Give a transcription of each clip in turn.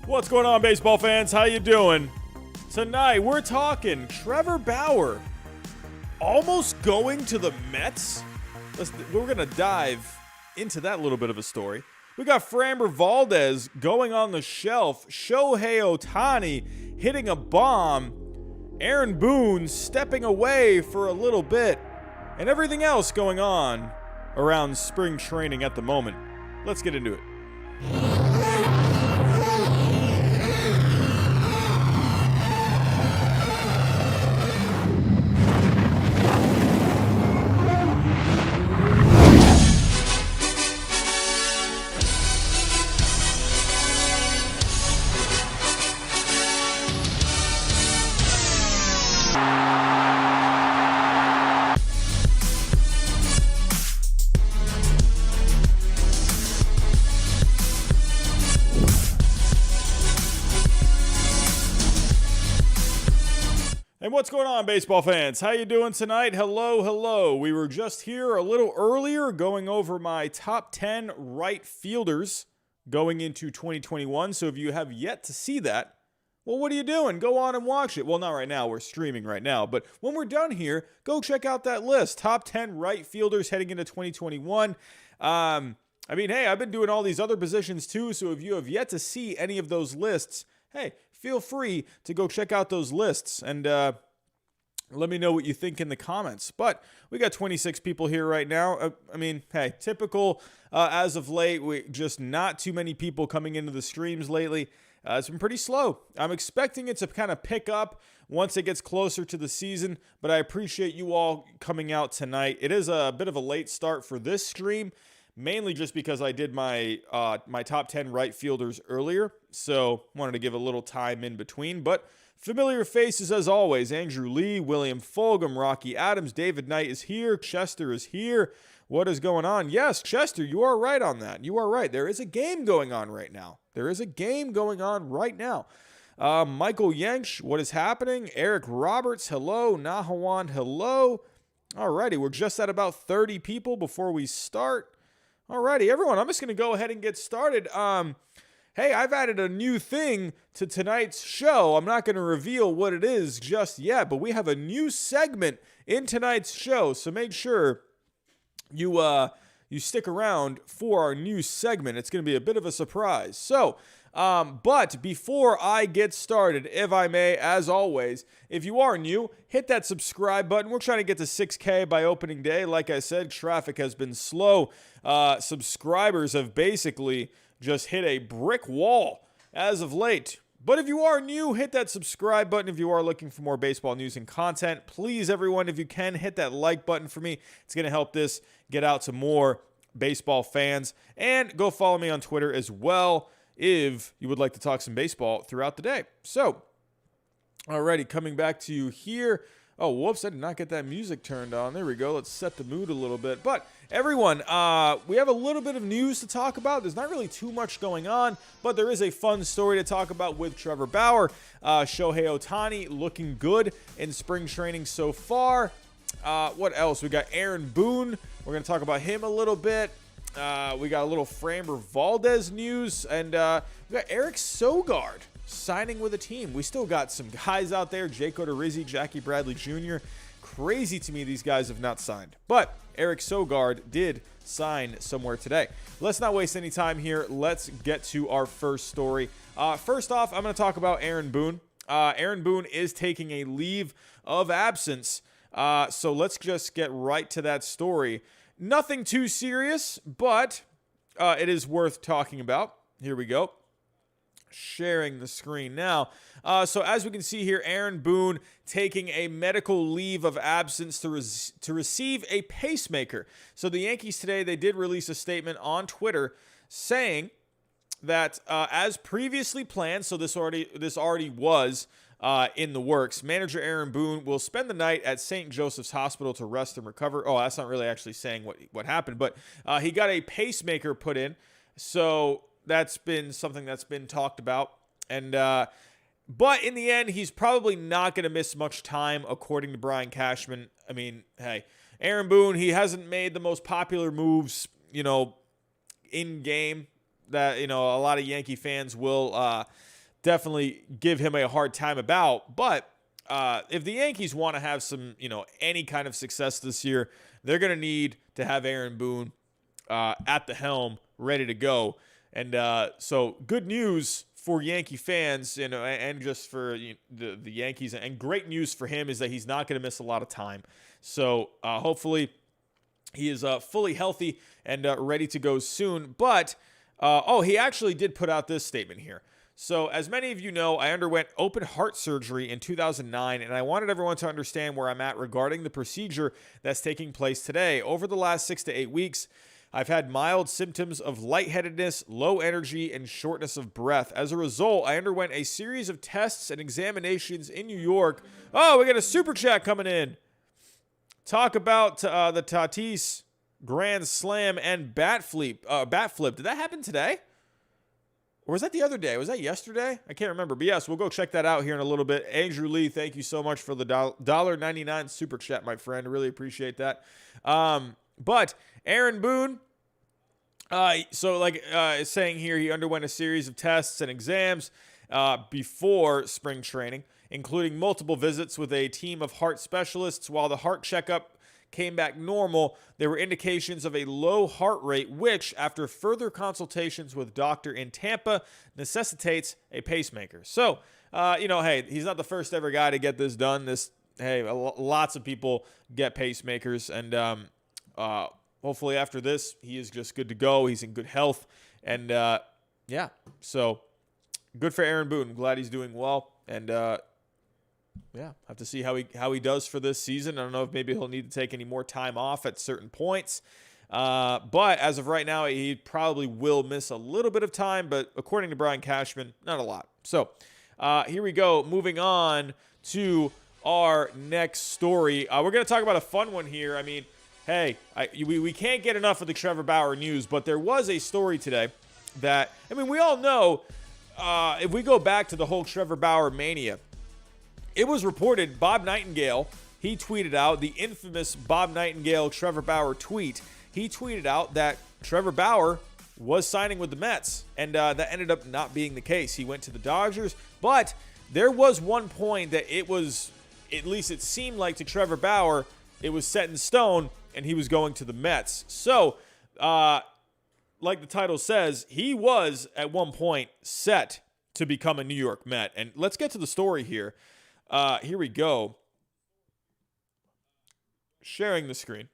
What's going on, baseball fans? How you doing? Tonight, we're talking Trevor Bauer almost going to the Mets. We're going to dive into that little bit of a story. We got FRAMBER VALDEZ going on the shelf. Shohei Ohtani hitting a bomb. Aaron Boone stepping away for a little bit. And everything else going on around spring training at the moment. Let's get into it. And what's going on, baseball fans? How you doing tonight? Hello. We were just here a little earlier going over my top 10 right fielders going into 2021. So if you have yet to see that, well, what are you doing? Go on and watch it. Well, not right now. We're streaming right now. But when we're done here, go check out that list. Top 10 right fielders heading into 2021. Hey, I've been doing all these other positions too. So if you have yet to see any of those lists, hey, feel free to go check out those lists and let me know what you think in the comments. But we got 26 people here right now. Typical as of late. We just not too many people coming into the streams lately. It's been pretty slow. I'm expecting it to kind of pick up once it gets closer to the season, but I appreciate you all coming out tonight. It is a bit of a late start for this stream, mainly just because I did my my top 10 right fielders earlier, so wanted to give a little time in between. But familiar faces as always: Andrew Lee, William Fulgham, Rocky Adams, David Knight is here, Chester is here. What is going on? Yes, Chester, you are right on that. You are right. There is a game going on right now. Michael Yench, what is happening? Eric Roberts, hello. Nahawan, hello. Alrighty, we're just at about 30 people before we start. Alrighty, everyone, I'm just going to go ahead and get started. Hey, I've added a new thing to tonight's show. I'm not going to reveal what it is just yet, but we have a new segment in tonight's show, so make sure you stick around for our new segment. It's going to be a bit of a surprise. So, but before I get started, if I may, as always, if you are new, hit that subscribe button. We're trying to get to 6K by opening day. Like I said, traffic has been slow. Subscribers have basically just hit a brick wall as of late. But if you are new, hit that subscribe button. If you are looking for more baseball news and content, please, everyone, if you can, hit that like button for me. It's going to help this get out to more baseball fans. And go follow me on Twitter as well if you would like to talk some baseball throughout the day. So, alrighty, coming back to you here. Oh, whoops, I did not get that music turned on. There we go. Let's set the mood a little bit. But everyone, we have a little bit of news to talk about. There's not really too much going on, but there is a fun story to talk about with Trevor Bauer. Shohei Ohtani looking good in spring training so far. What else? We got Aaron Boone. We're going to talk about him a little bit. We got a little FRAMBER VALDEZ news. And we got Eric Sogard signing with a team. We still got some guys out there, Jake Odorizzi, Jackie Bradley Jr. Crazy to me these guys have not signed. But Eric Sogard did sign somewhere today. Let's not waste any time here. Let's get to our first story. First off, I'm going to talk about Aaron Boone. Aaron Boone is taking a leave of absence. So let's just get right to that story. Nothing too serious, but it is worth talking about. Here we go. Sharing the screen now. So as we can see here, Aaron Boone taking a medical leave of absence to receive a pacemaker. So the Yankees today, they did release a statement on Twitter saying that as previously planned, so this already was in the works, manager Aaron Boone will spend the night at St. Joseph's Hospital to rest and recover. Oh, that's not really actually saying what happened, but he got a pacemaker put in. So that's been something that's been talked about. And but in the end, he's probably not going to miss much time, according to Brian Cashman. I mean, hey, Aaron Boone, he hasn't made the most popular moves, in game that, a lot of Yankee fans will definitely give him a hard time about. But if the Yankees want to have some, any kind of success this year, they're going to need to have Aaron Boone at the helm, ready to go. And so good news for Yankee fans, and just for the Yankees. And great news for him is that he's not going to miss a lot of time. So hopefully he is fully healthy and ready to go soon. But, he actually did put out this statement here. So as many of you know, I underwent open heart surgery in 2009, and I wanted everyone to understand where I'm at regarding the procedure that's taking place today. Over the last 6 to 8 weeks, I've had mild symptoms of lightheadedness, low energy, and shortness of breath. As a result, I underwent a series of tests and examinations in New York. Oh, we got a super chat coming in. Talk about the Tatis Grand Slam and bat flip. Did that happen today? Or was that the other day? Was that yesterday? I can't remember. But yes, we'll go check that out here in a little bit. Andrew Lee, thank you so much for the $1.99 super chat, my friend. I really appreciate that. But Aaron Boone, is saying here, he underwent a series of tests and exams before spring training, including multiple visits with a team of heart specialists. While the heart checkup came back normal, there were indications of a low heart rate, which, after further consultations with doctor in Tampa, necessitates a pacemaker. So, hey, he's not the first ever guy to get this done. Lots of people get pacemakers, and hopefully after this, he is just good to go. He's in good health, and so good for Aaron Boone. Glad he's doing well, and have to see how he does for this season. I don't know if maybe he'll need to take any more time off at certain points. But as of right now, he probably will miss a little bit of time, but according to Brian Cashman, not a lot. So here we go. Moving on to our next story. We're going to talk about a fun one here. I mean, hey, we can't get enough of the Trevor Bauer news, but there was a story today that, we all know, if we go back to the whole Trevor Bauer mania, it was reported Bob Nightingale, he tweeted out the infamous Bob Nightingale Trevor Bauer tweet. He tweeted out that Trevor Bauer was signing with the Mets, and that ended up not being the case. He went to the Dodgers, but there was one point that it was, at least it seemed like to Trevor Bauer, it was set in stone, and he was going to the Mets. So, like the title says, he was at one point set to become a New York Met. And let's get to the story here. Here we go. Sharing the screen.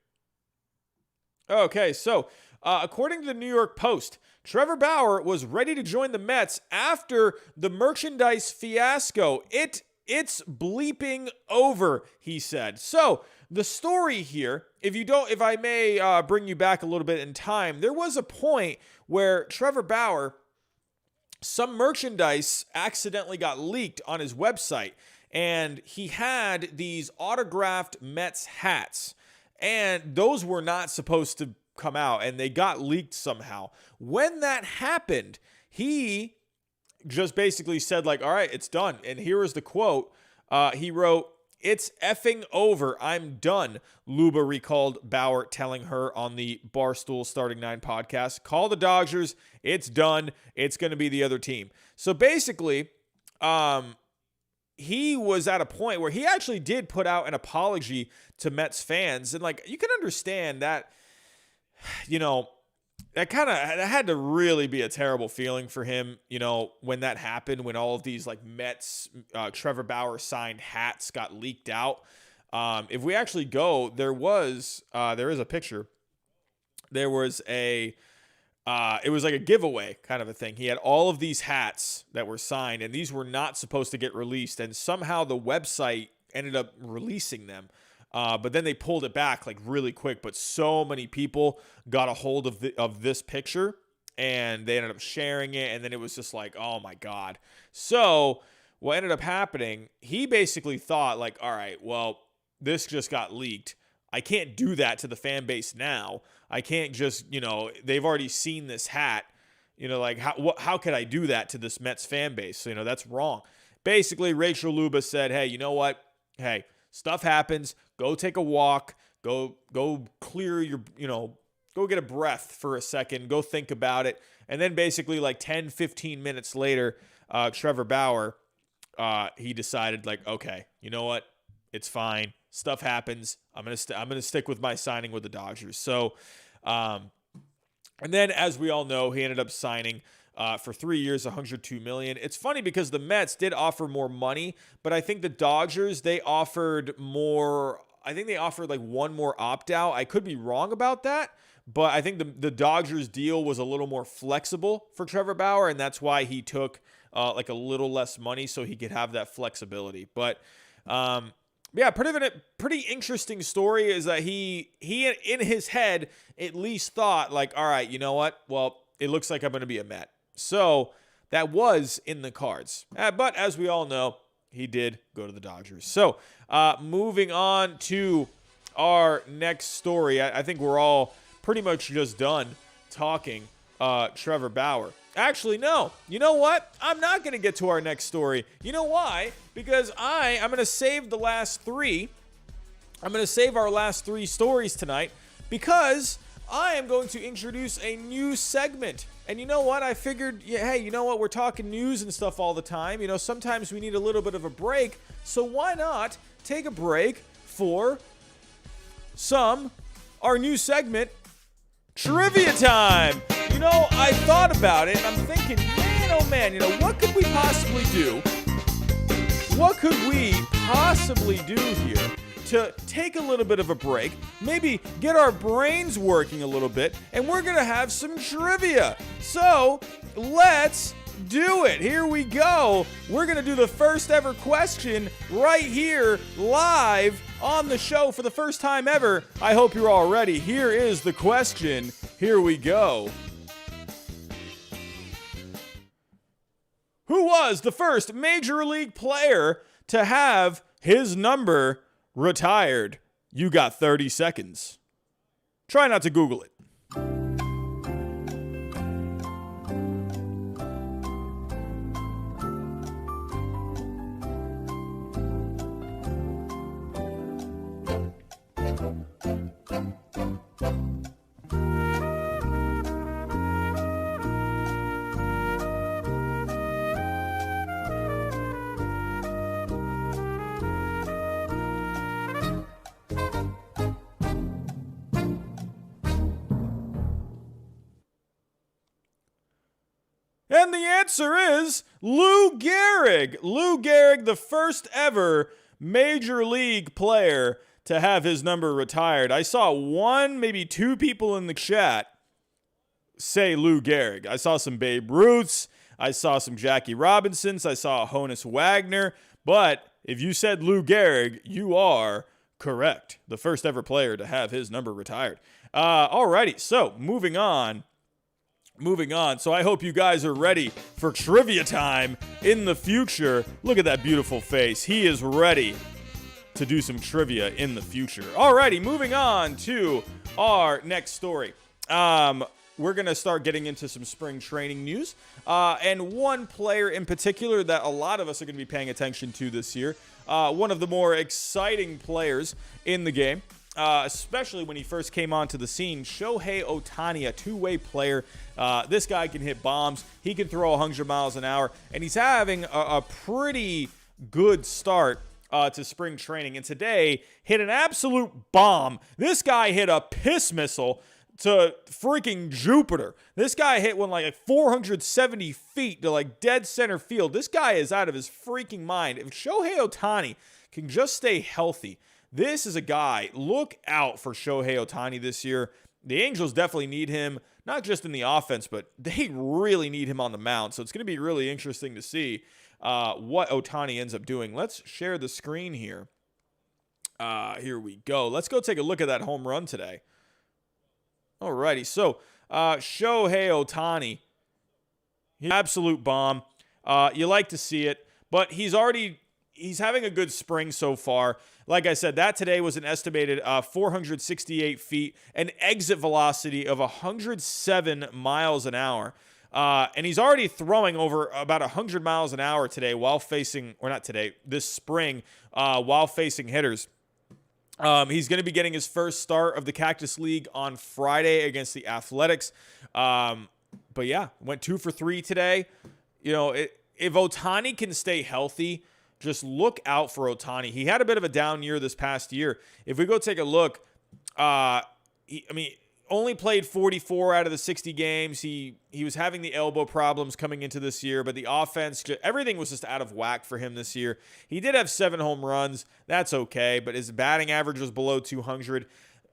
Okay, so according to the New York Post, Trevor Bauer was ready to join the Mets after the merchandise fiasco. It's bleeping over, he said. So the story here, if I may bring you back a little bit in time, there was a point where Trevor Bauer, some merchandise accidentally got leaked on his website. And he had these autographed Mets hats, and those were not supposed to come out, and they got leaked somehow. When that happened, he just basically said, all right, it's done. And here is the quote. He wrote, "It's effing over. I'm done," Luba recalled Bauer telling her on the Barstool Starting 9 podcast. "Call the Dodgers. It's done. It's going to be the other team." So basically, he was at a point where he actually did put out an apology to Mets fans. And you can understand that, that had to really be a terrible feeling for him, when that happened, when all of these Mets, Trevor Bauer signed hats got leaked out. If we actually go, there is a picture. There was it was like a giveaway kind of a thing. He had all of these hats that were signed, and these were not supposed to get released. And somehow the website ended up releasing them. But then they pulled it back really quick. But so many people got a hold of this picture, and they ended up sharing it. And then it was just oh my God. So what ended up happening, he basically thought all right, well, this just got leaked. I can't do that to the fan base now. I can't just, they've already seen this hat. How could I do that to this Mets fan base? So, that's wrong. Basically, Rachel Luba said, hey, you know what? Hey, stuff happens. Go take a walk. Go clear your, go get a breath for a second. Go think about it. And then basically 10, 15 minutes later, Trevor Bauer, he decided, like, okay, you know what? It's fine. Stuff happens. I'm gonna stick with my signing with the Dodgers. So, and then, as we all know, he ended up signing for 3 years, $102 million. It's funny because the Mets did offer more money, but I think the Dodgers, they offered more. I think they offered like one more opt-out. I could be wrong about that, but I think the Dodgers deal was a little more flexible for Trevor Bauer, and that's why he took like a little less money so he could have that flexibility. But yeah, pretty interesting story is that he in his head at least thought like, all right, you know what? Well, it looks like I'm going to be a Met. So that was in the cards. But as we all know, he did go to the Dodgers. So moving on to our next story. I think we're all pretty much just done talking Trevor Bauer. Actually, no. You know what? I'm not going to get to our next story. You know why? Because I'm going to save the last three. I'm going to save our last three stories tonight because I am going to introduce a new segment. And you know what? I figured, hey, you know what? We're talking news and stuff all the time. You know, sometimes we need a little bit of a break. So why not take a break for our new segment, Trivia Time. You know, I thought about it, and I'm thinking, man, oh man, you know, what could we possibly do? What could we possibly do here to take a little bit of a break, maybe get our brains working a little bit, and we're going to have some trivia. So, let's do it. Here we go. We're going to do the first ever question right here, live on the show for the first time ever. I hope you're all ready. Here is the question. Here we go. Who was the first Major League player to have his number retired? You got 30 seconds. Try not to Google it. And the answer is Lou Gehrig. Lou Gehrig, the first ever Major League player to have his number retired. I saw one, maybe two people in the chat say Lou Gehrig. I saw some Babe Ruths. I saw some Jackie Robinsons. I saw Honus Wagner. But if you said Lou Gehrig, you are correct. The first ever player to have his number retired. Alrighty, so moving on. So I hope you guys are ready for trivia time in the future. Look at that beautiful face. He is ready to do some trivia in the future. Alrighty, moving on to our next story. We're going to start getting into some spring training news. And one player in particular that a lot of us are going to be paying attention to this year. One of the more exciting players in the game. Especially when he first came onto the scene, Shohei Ohtani, a two-way player. This guy can hit bombs. He can throw 100 miles an hour, and he's having a pretty good start to spring training. And today, hit an absolute bomb. This guy hit a piss missile to freaking Jupiter. This guy hit one like 470 feet to like dead center field. This guy is out of his freaking mind. If Shohei Ohtani can just stay healthy, this is a guy. Look out for Shohei Ohtani this year. The Angels definitely need him, not just in the offense, but they really need him on the mound. So it's going to be really interesting to see what Ohtani ends up doing. Let's share the screen here. Here we go. Let's go take a look at that home run today. Alrighty, so Shohei Ohtani, absolute bomb. You like to see it, but he's having a good spring so far. Like I said, that today was an estimated 468 feet, an exit velocity of 107 miles an hour. And he's already throwing over about 100 miles an hour today this spring, while facing hitters. He's going to be getting his first start of the Cactus League on Friday against the Athletics. But yeah, went 2 for 3 today. You know, if Ohtani can stay healthy, just look out for Ohtani. He had a bit of a down year this past year. If we go take a look, only played 44 out of the 60 games. He was having the elbow problems coming into this year, but the offense, everything was just out of whack for him this year. He did have 7 home runs. That's okay, but his batting average was below 200.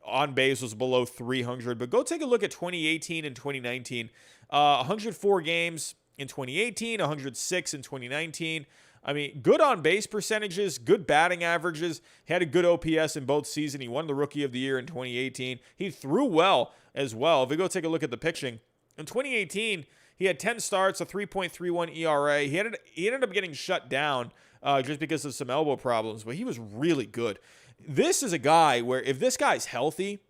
On base was below 300. But go take a look at 2018 and 2019. 104 games in 2018, 106 in 2019. I mean, good on-base percentages, good batting averages. He had a good OPS in both seasons. He won the Rookie of the Year in 2018. He threw well as well. If we go take a look at the pitching, in 2018, he had 10 starts, a 3.31 ERA. He ended up getting shut down just because of some elbow problems, but he was really good. This is a guy where if this guy's healthy,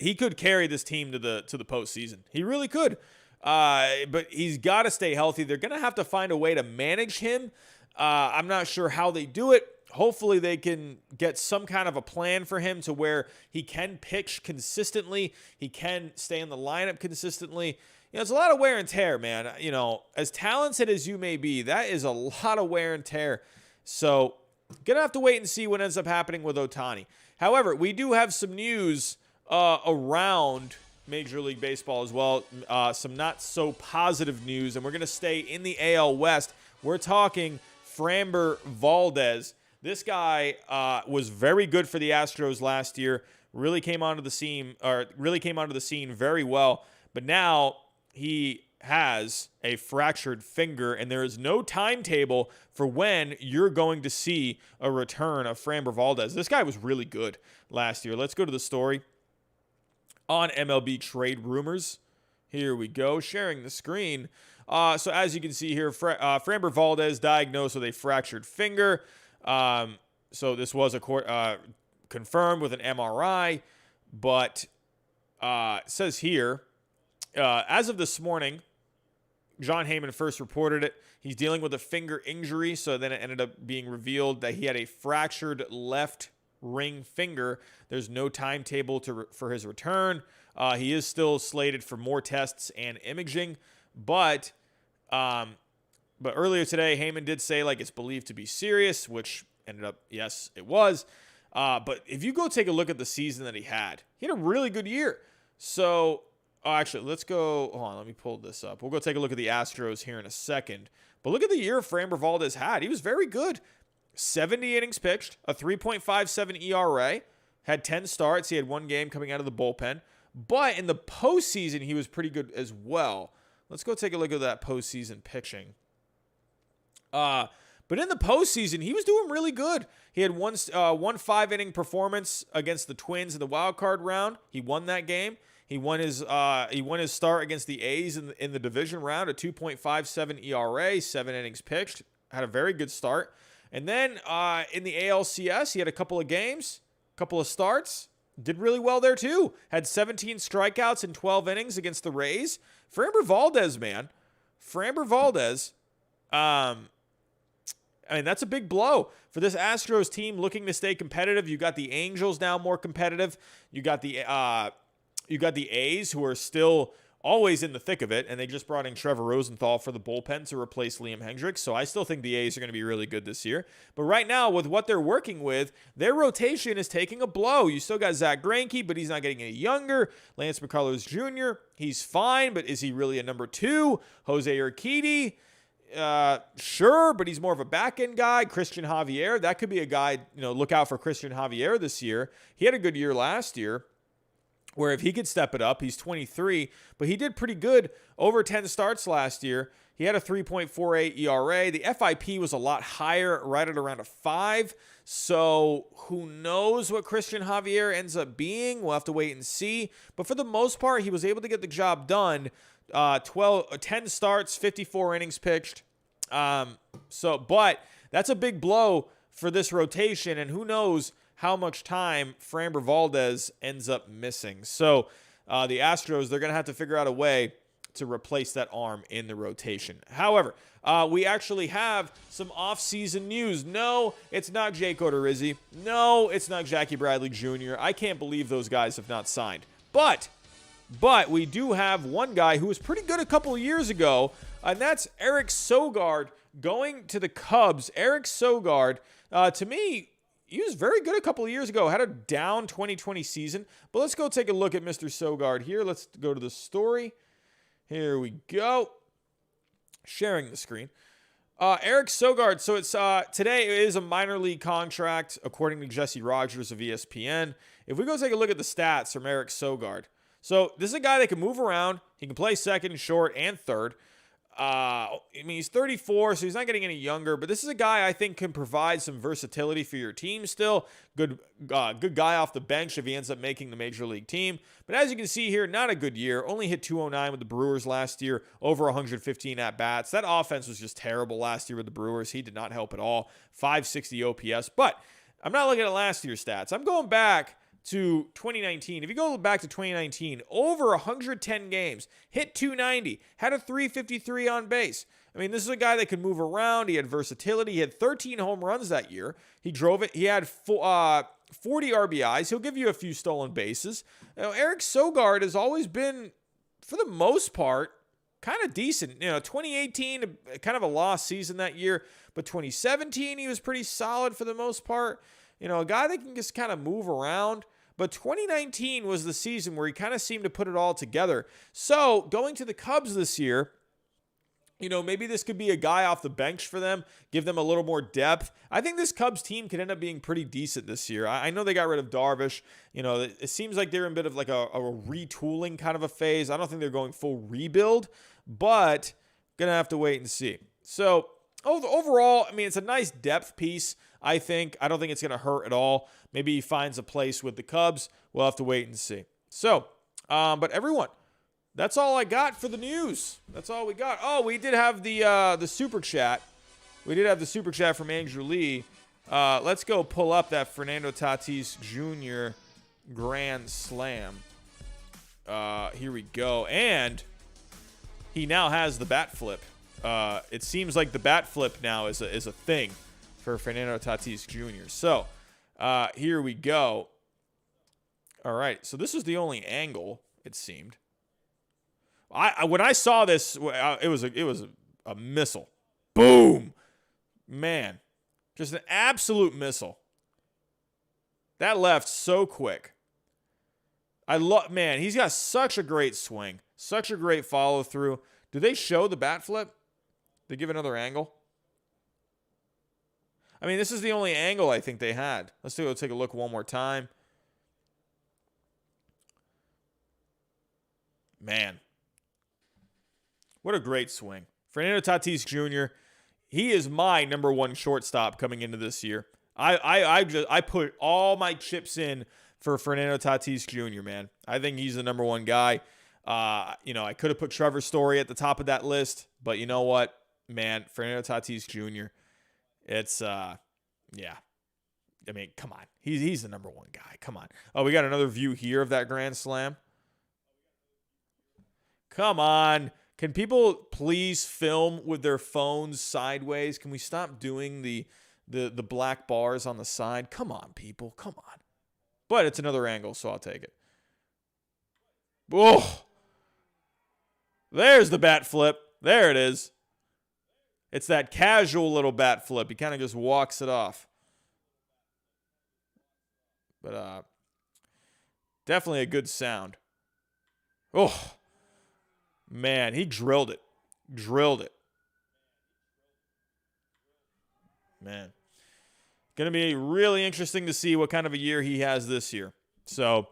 he could carry this team to the postseason. He really could. But he's got to stay healthy. They're going to have to find a way to manage him. I'm not sure how they do it. Hopefully they can get some kind of a plan for him to where he can pitch consistently. He can stay in the lineup consistently. You know, it's a lot of wear and tear, man. You know, as talented as you may be, that is a lot of wear and tear. So going to have to wait and see what ends up happening with Ohtani. However, we do have some news around Major League Baseball as well. Some not so positive news, and we're going to stay in the AL West. We're talking FRAMBER VALDEZ. This guy was very good for the Astros last year. Really came onto the scene very well. But now he has a fractured finger, and there is no timetable for when you're going to see a return of FRAMBER VALDEZ. This guy was really good last year. Let's go to the story on MLB Trade Rumors. Here we go, sharing the screen. So as you can see here, FRAMBER VALDEZ diagnosed with a fractured finger. So this was confirmed with an MRI, but it says here, as of this morning, John Heyman first reported it. He's dealing with a finger injury, so then it ended up being revealed that he had a fractured left ring finger. There's no timetable for his return. He is still slated for more tests and imaging, but earlier today, Heyman did say it's believed to be serious, which ended up, yes, it was. But if you go take a look at the season that he had a really good year. So, actually, let's go. Hold on, let me pull this up. We'll go take a look at the Astros here in a second. But look at the year FRAMBER VALDEZ had. He was very good. 70 innings pitched, a 3.57 ERA, had 10 starts. He had 1 game coming out of the bullpen. But in the postseason, he was pretty good as well. Let's go take a look at that postseason pitching. But in the postseason, he was doing really good. He had one 5-inning performance against the Twins in the wild card round. He won that game. He won his start against the A's in the division round, a 2.57 ERA, 7 innings pitched. Had a very good start. And then in the ALCS, he had a couple of games, couple of starts. Did really well there too. Had 17 strikeouts in 12 innings against the Rays. FRAMBER VALDEZ, man. FRAMBER VALDEZ. That's a big blow for this Astros team looking to stay competitive. You got the Angels now more competitive. You got the A's who are still always in the thick of it, and they just brought in Trevor Rosenthal for the bullpen to replace Liam Hendricks, so I still think the A's are going to be really good this year. But right now, with what they're working with, their rotation is taking a blow. You still got Zach Greinke, but he's not getting any younger. Lance McCullers Jr., he's fine, but is he really a number 2? Jose Urquidy, sure, but he's more of a back-end guy. Christian Javier, that could be a guy, look out for Christian Javier this year. He had a good year last year, where if he could step it up, he's 23, but he did pretty good over 10 starts last year. He had a 3.48 ERA. The FIP was a lot higher, right at around a 5. So who knows what Christian Javier ends up being? We'll have to wait and see. But for the most part, he was able to get the job done. 10 starts, 54 innings pitched. But that's a big blow for this rotation, and who knows how much time FRAMBER VALDEZ ends up missing. So the Astros, they're going to have to figure out a way to replace that arm in the rotation. However, we actually have some off-season news. No, it's not Jake Odorizzi. No, it's not Jackie Bradley Jr. I can't believe those guys have not signed. But we do have one guy who was pretty good a couple of years ago And that's Eric Sogard going to the Cubs. Eric Sogard, to me, he was very good a couple of years ago. Had a down 2020 season. But let's go take a look at Mr. Sogard here. Let's go to the story. Here we go. Sharing the screen. Eric Sogard. So it's today it is a minor league contract, according to Jesse Rogers of ESPN. If we go take a look at the stats from Eric Sogard. So this is a guy that can move around. He can play second, short, and third. I mean, he's 34, so he's not getting any younger, but this is a guy I think can provide some versatility for your team still. Good guy off the bench if he ends up making the major league team. But as you can see here, not a good year. Only hit 209 with the Brewers last year, over 115 at-bats. That offense was just terrible last year with the Brewers. He did not help at all. 560 OPS. But I'm not looking at last year's stats. I'm going back to 2019. If you go back to 2019, over 110 games, hit 290, had a 353 on base. I mean, this is a guy that could move around. He had versatility. He had 13 home runs that year. He drove it. He had 40 RBIs. He'll give you a few stolen bases. You know, Eric Sogard has always been, for the most part, kind of decent. 2018, kind of a lost season that year, but 2017, he was pretty solid for the most part. A guy that can just kind of move around. But 2019 was the season where he kind of seemed to put it all together. So going to the Cubs this year, maybe this could be a guy off the bench for them, give them a little more depth. I think this Cubs team could end up being pretty decent this year. I know they got rid of Darvish. It seems like they're in a bit of like a retooling kind of a phase. I don't think they're going full rebuild, but going to have to wait and see. So overall, I mean, it's a nice depth piece, I think. I don't think it's going to hurt at all. Maybe he finds a place with the Cubs. We'll have to wait and see. So, but everyone, that's all I got for the news. That's all we got. Oh, we did have the super chat. We did have the super chat from Andrew Lee. Let's go pull up that Fernando Tatis Jr. Grand Slam. Here we go. And he now has the bat flip. It seems like the bat flip now is a thing for Fernando Tatis Jr. So, here we go. All right, so this was the only angle, it seemed. When I saw this, it was a missile. Boom! Man, just an absolute missile. That left so quick. Man, he's got such a great swing, such a great follow through. Do they show the bat flip? They give another angle? I mean, this is the only angle I think they had. Let's go take a look one more time. Man. What a great swing. Fernando Tatis Jr., he is my number one shortstop coming into this year. I put all my chips in for Fernando Tatis Jr., man. I think he's the number one guy. I could have put Trevor Story at the top of that list, but you know what? Man, Fernando Tatis Jr., it's, yeah. I mean, come on. He's the number one guy. Come on. Oh, we got another view here of that Grand Slam. Come on. Can people please film with their phones sideways? Can we stop doing the black bars on the side? Come on, people. Come on. But it's another angle, so I'll take it. Oh. There's the bat flip. There it is. It's that casual little bat flip. He kind of just walks it off. But definitely a good sound. Oh, man, he drilled it. Drilled it. Man. Going to be really interesting to see what kind of a year he has this year. So,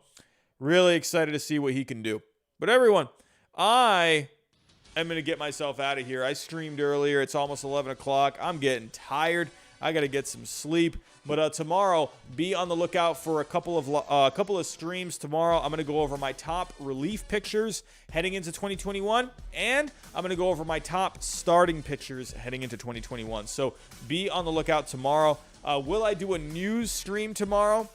really excited to see what he can do. But everyone, I'm going to get myself out of here. I streamed earlier. It's almost 11 o'clock. I'm getting tired. I got to get some sleep. But tomorrow, be on the lookout for a couple of streams tomorrow. I'm going to go over my top relief pictures heading into 2021, and I'm going to go over my top starting pitchers heading into 2021. So be on the lookout tomorrow. Will I do a news stream tomorrow?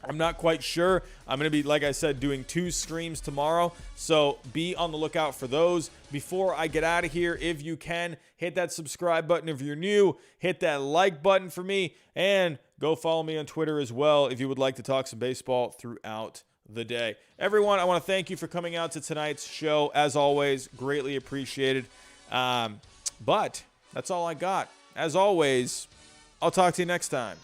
I'm not quite sure. I'm going to be, like I said, doing 2 streams tomorrow. So be on the lookout for those. Before I get out of here, if you can, hit that subscribe button if you're new. Hit that like button for me. And go follow me on Twitter as well if you would like to talk some baseball throughout the day. Everyone, I want to thank you for coming out to tonight's show. As always, greatly appreciated. But that's all I got. As always, I'll talk to you next time.